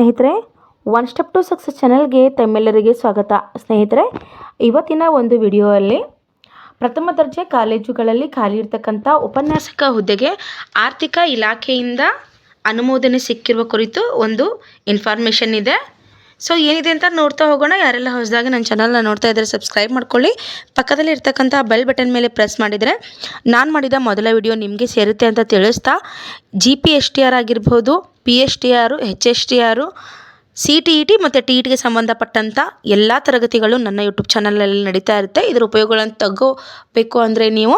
ಸ್ನೇಹಿತರೆ, one step to success ಚಾನಲ್ಗೆ ತಮ್ಮೆಲ್ಲರಿಗೆ ಸ್ವಾಗತ. ಸ್ನೇಹಿತರೆ, ಇವತ್ತಿನ ಒಂದು ವಿಡಿಯೋಯಲ್ಲಿ ಪ್ರಥಮ ದರ್ಜೆ ಕಾಲೇಜುಗಳಲ್ಲಿ ಖಾಲಿ ಇರತಕ್ಕಂಥ ಉಪನ್ಯಾಸಕ ಹುದ್ದೆಗೆ ಆರ್ಥಿಕ ಇಲಾಖೆಯಿಂದ ಅನುಮೋದನೆ ಸಿಕ್ಕಿರುವ ಕುರಿತು ಒಂದು ಇನ್ಫಾರ್ಮೇಷನ್ ಇದೆ. ಸೊ ಏನಿದೆ ಅಂತ ನೋಡ್ತಾ ಹೋಗೋಣ. ಯಾರೆಲ್ಲ ಹೊಸದಾಗಿ ನನ್ನ ಚಾನಲ್ನ ನೋಡ್ತಾ ಇದ್ದಾರೆ ಸಬ್ಸ್ಕ್ರೈಬ್ ಮಾಡ್ಕೊಳ್ಳಿ. ಪಕ್ಕದಲ್ಲಿ ಇರ್ತಕ್ಕಂಥ ಬೆಲ್ ಬಟನ್ ಮೇಲೆ ಪ್ರೆಸ್ ಮಾಡಿದರೆ ನಾನು ಮಾಡಿದ ಮೊದಲ ವಿಡಿಯೋ ನಿಮಗೆ ಸೇರುತ್ತೆ ಅಂತ ತಿಳಿಸ್ತಾ, GPSTR ಆಗಿರ್ಬೋದು, PSTR, HSTR, CTET ಮತ್ತು TETಗೆ ಸಂಬಂಧಪಟ್ಟಂಥ ಎಲ್ಲ ತರಗತಿಗಳು ನನ್ನ ಯೂಟ್ಯೂಬ್ ಚಾನಲಲ್ಲಿ ನಡೀತಾ ಇರುತ್ತೆ. ಇದರ ಉಪಯೋಗಗಳನ್ನು ತಗೋಬೇಕು ಅಂದರೆ ನೀವು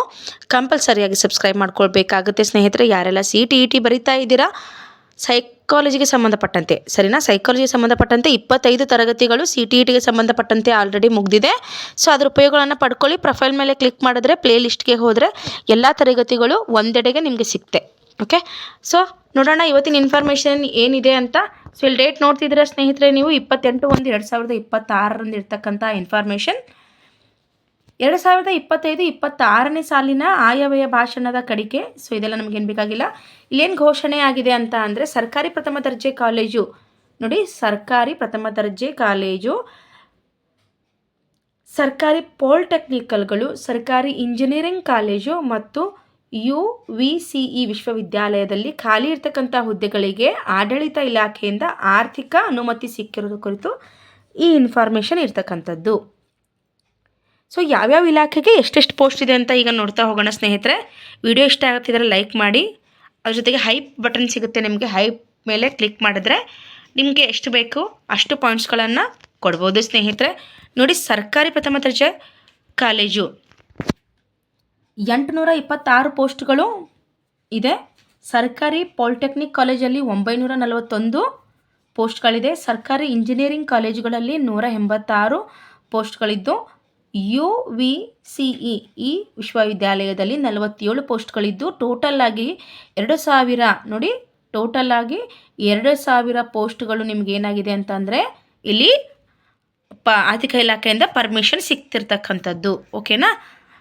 ಕಂಪಲ್ಸರಿಯಾಗಿ ಸಬ್ಸ್ಕ್ರೈಬ್ ಮಾಡ್ಕೊಳ್ಬೇಕಾಗುತ್ತೆ. ಸ್ನೇಹಿತರೆ, ಯಾರೆಲ್ಲ CTET ಬರಿತಾ ಇದ್ದೀರಾ, ಸೈಕಾಲಜಿಗೆ ಸಂಬಂಧಪಟ್ಟಂತೆ ಸರಿನಾ, ಸೈಕಾಲಜಿಗೆ ಸಂಬಂಧಪಟ್ಟಂತೆ 25 ತರಗತಿಗಳು CTETಗೆ ಸಂಬಂಧಪಟ್ಟಂತೆ ಆಲ್ರೆಡಿ ಮುಗಿದಿದೆ. ಸೊ ಅದರ ಉಪಯೋಗಗಳನ್ನು ಪಡ್ಕೊಳ್ಳಿ. ಪ್ರೊಫೈಲ್ ಮೇಲೆ ಕ್ಲಿಕ್ ಮಾಡಿದ್ರೆ ಪ್ಲೇ ಲಿಸ್ಟ್ಗೆ ಹೋದರೆ ಎಲ್ಲ ತರಗತಿಗಳು ಒಂದೆಡೆಗೆ ನಿಮಗೆ ಸಿಗುತ್ತೆ. ಓಕೆ, ಸೊ ನೋಡೋಣ ಇವತ್ತಿನ ಇನ್ಫಾರ್ಮೇಷನ್ ಏನಿದೆ ಅಂತ. ಸೊ ಇಲ್ಲಿ ಡೇಟ್ ನೋಡ್ತಿದ್ದೀರಾ ಸ್ನೇಹಿತರೆ, ನೀವು 28/1/2026 ಇರ್ತಕ್ಕಂಥ ಇನ್ಫಾರ್ಮೇಷನ್. 2025-26ನೇ ಸಾಲಿನ ಆಯವ್ಯಯ ಭಾಷಣದ ಕಡಿಕೆ. ಸೊ ಇದೆಲ್ಲ ನಮಗೇನು ಬೇಕಾಗಿಲ್ಲ. ಇಲ್ಲೇನು ಘೋಷಣೆ ಆಗಿದೆ ಅಂತ ಅಂದರೆ, ಸರ್ಕಾರಿ ಪ್ರಥಮ ದರ್ಜೆ ಕಾಲೇಜು ನೋಡಿ, ಸರ್ಕಾರಿ ಪ್ರಥಮ ದರ್ಜೆ ಕಾಲೇಜು, ಸರ್ಕಾರಿ ಪಾಲಿಟೆಕ್ನಿಕಲ್ಗಳು, ಸರ್ಕಾರಿ ಇಂಜಿನಿಯರಿಂಗ್ ಕಾಲೇಜು ಮತ್ತು UVCE ವಿಶ್ವವಿದ್ಯಾಲಯದಲ್ಲಿ ಖಾಲಿ ಇರ್ತಕ್ಕಂಥ ಹುದ್ದೆಗಳಿಗೆ ಆಡಳಿತ ಇಲಾಖೆಯಿಂದ ಆರ್ಥಿಕ ಅನುಮತಿ ಸಿಕ್ಕಿರೋದು ಕುರಿತು ಈ ಇನ್ಫಾರ್ಮೇಷನ್ ಇರ್ತಕ್ಕಂಥದ್ದು. ಸೊ ಯಾವ್ಯಾವ ಇಲಾಖೆಗೆ ಎಷ್ಟೆಷ್ಟು ಪೋಸ್ಟ್ ಇದೆ ಅಂತ ಈಗ ನೋಡ್ತಾ ಹೋಗೋಣ ಸ್ನೇಹಿತರೆ. ವಿಡಿಯೋ ಇಷ್ಟ ಆಗುತ್ತಿದ್ದರೆ ಲೈಕ್ ಮಾಡಿ. ಅದ್ರ ಜೊತೆಗೆ ಹೈಪ್ ಬಟನ್ ಸಿಗುತ್ತೆ ನಿಮಗೆ. ಹೈಪ್ ಮೇಲೆ ಕ್ಲಿಕ್ ಮಾಡಿದ್ರೆ ನಿಮಗೆ ಎಷ್ಟು ಬೇಕು ಅಷ್ಟು ಪಾಯಿಂಟ್ಸ್ಗಳನ್ನು ಕೊಡ್ಬೋದು ಸ್ನೇಹಿತರೆ. ನೋಡಿ, ಸರ್ಕಾರಿ ಪ್ರಥಮ ದರ್ಜೆ ಕಾಲೇಜು 826 ಪೋಸ್ಟ್ಗಳು ಇದೆ. ಸರ್ಕಾರಿ ಪಾಲಿಟೆಕ್ನಿಕ್ ಕಾಲೇಜಲ್ಲಿ 941 ಪೋಸ್ಟ್ಗಳಿದೆ. ಸರ್ಕಾರಿ ಇಂಜಿನಿಯರಿಂಗ್ ಕಾಲೇಜುಗಳಲ್ಲಿ 186 ಪೋಸ್ಟ್ಗಳಿದ್ದು, UVCE ಈ ವಿಶ್ವವಿದ್ಯಾಲಯದಲ್ಲಿ 47 ಪೋಸ್ಟ್ಗಳಿದ್ದು, ಟೋಟಲ್ ಆಗಿ 2000 ನೋಡಿ, ಟೋಟಲ್ ಆಗಿ 2000 ಪೋಸ್ಟ್ಗಳು ನಿಮಗೇನಾಗಿದೆ ಅಂತಂದರೆ ಇಲ್ಲಿ ಆರ್ಥಿಕ ಇಲಾಖೆಯಿಂದ ಪರ್ಮಿಷನ್ ಸಿಗ್ತಿರ್ತಕ್ಕಂಥದ್ದು. ಓಕೆನಾ.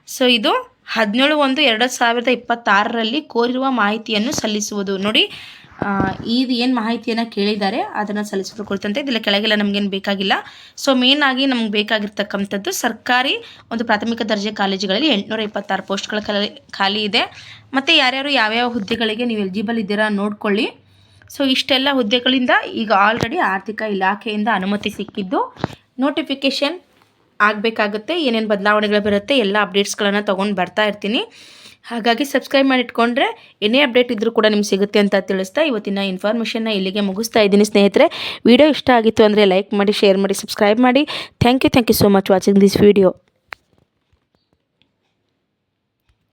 ಸೊ ಇದು 17/1/2026 ಕೋರಿರುವ ಮಾಹಿತಿಯನ್ನು ಸಲ್ಲಿಸುವುದು. ನೋಡಿ, ಇದು ಏನು ಮಾಹಿತಿಯನ್ನು ಕೇಳಿದ್ದಾರೆ ಅದನ್ನು ಸಲ್ಲಿಸೋದು ಕುರಿತಂತೆ. ಇದೆಲ್ಲ ಕೆಳಗೆಲ್ಲ ನಮಗೇನು ಬೇಕಾಗಿಲ್ಲ. ಸೊ ಮೇನ್ ಆಗಿ ನಮ್ಗೆ ಬೇಕಾಗಿರ್ತಕ್ಕಂಥದ್ದು ಸರ್ಕಾರಿ ಒಂದು ಪ್ರಾಥಮಿಕ ದರ್ಜೆ ಕಾಲೇಜುಗಳಲ್ಲಿ 826 ಪೋಸ್ಟ್ಗಳ ಖಾಲಿ ಇದೆ. ಮತ್ತು ಯಾರ್ಯಾರು ಯಾವ್ಯಾವ ಹುದ್ದೆಗಳಿಗೆ ನೀವು ಎಲಿಜಿಬಲ್ ಇದ್ದೀರಾ ನೋಡ್ಕೊಳ್ಳಿ. ಸೊ ಇಷ್ಟೆಲ್ಲ ಹುದ್ದೆಗಳಿಂದ ಈಗ ಆಲ್ರೆಡಿ ಆರ್ಥಿಕ ಇಲಾಖೆಯಿಂದ ಅನುಮತಿ ಸಿಕ್ಕಿದ್ದು, ನೋಟಿಫಿಕೇಷನ್ ಆಗಬೇಕಾಗುತ್ತೆ. ಏನೇನು ಬದಲಾವಣೆಗಳು ಬರುತ್ತೆ ಎಲ್ಲ ಅಪ್ಡೇಟ್ಸ್ಗಳನ್ನು ತೊಗೊಂಡು ಬರ್ತಾ ಇರ್ತೀನಿ. ಹಾಗಾಗಿ ಸಬ್ಸ್ಕ್ರೈಬ್ ಮಾಡಿ ಇಟ್ಕೊಂಡ್ರೆ ಏನೇ ಅಪ್ಡೇಟ್ ಇದ್ದರೂ ಕೂಡ ನಿಮ್ಗೆ ಸಿಗುತ್ತೆ ಅಂತ ತಿಳಿಸ್ತಾ ಇವತ್ತಿನ ಇನ್ಫಾರ್ಮೇಷನ್ನ ಇಲ್ಲಿಗೆ ಮುಗಿಸ್ತಾ ಇದ್ದೀನಿ ಸ್ನೇಹಿತರೆ. ವಿಡಿಯೋ ಇಷ್ಟ ಆಗಿತ್ತು ಅಂದರೆ ಲೈಕ್ ಮಾಡಿ, ಶೇರ್ ಮಾಡಿ, ಸಬ್ಸ್ಕ್ರೈಬ್ ಮಾಡಿ. Thank you so much watching this video.